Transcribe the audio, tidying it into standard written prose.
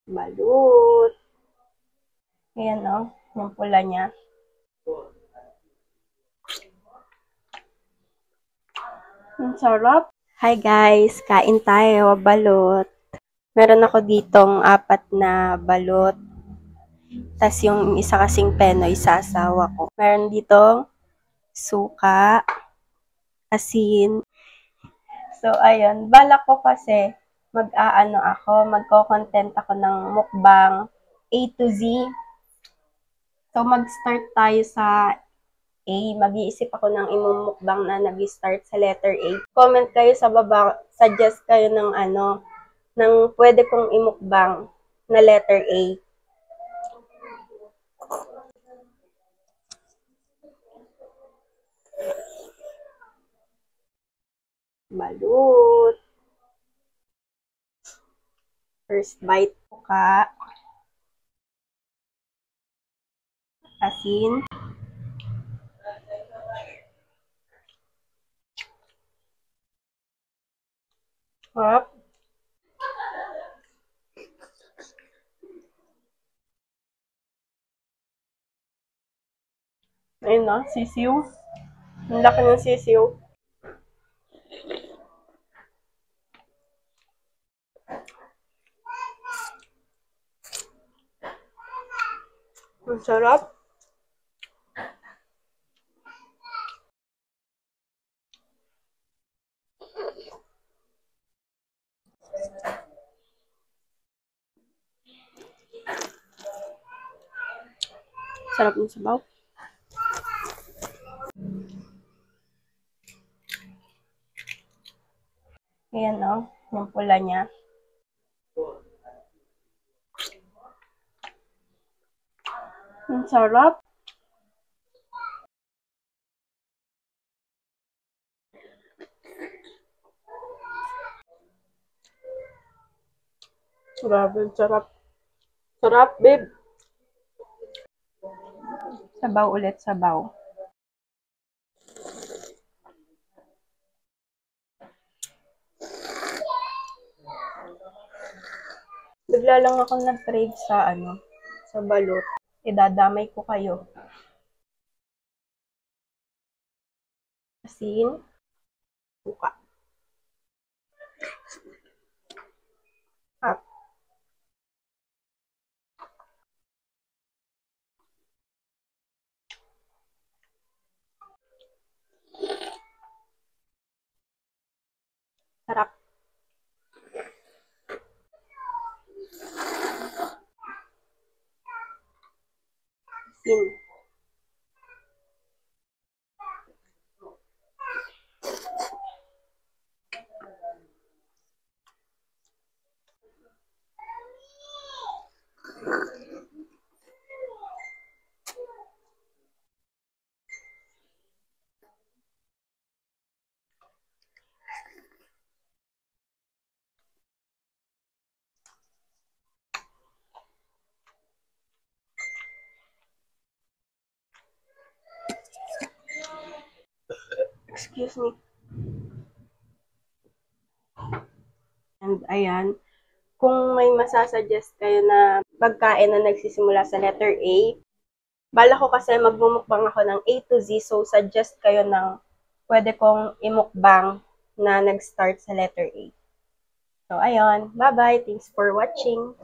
Balut. Ayan o, yung pula niya. Ang sarap. Hi guys, kain tayo, balut. Meron ako ditong 4 na balut. Tas yung isa kasing penoy sasawa ko. Meron ditong suka, asin. So, ayun. Balak ko kasi magko-content ako ng mukbang A to Z. So, mag-start tayo sa A. Mag-iisip ako ng imumukbang na nag-start sa letter A. Comment kayo sa baba, suggest kayo ng ng pwede kong imukbang na letter A. Balut. First bite, suka, asin, hop, ayun na, sisiw. Ang laki ng sisiw. Ang sarap. Sarap ng sabaw. Ayan o, yung pula niya. Ang sarap. Grabe, sarap. Sarap, babe. Sabaw ulit, sabaw. Bigla lang ako nag-crave sa balut. Idadamay ko kayo. Asin, suka. At sarap. Asin. Excuse me. And ayan, kung may masasuggest kayo na pagkain na nagsisimula sa letter A, bala ko kasi magmumukbang ako ng A to Z, so suggest kayo ng pwede kong imukbang na nag-start sa letter A. So, ayun. Bye-bye. Thanks for watching.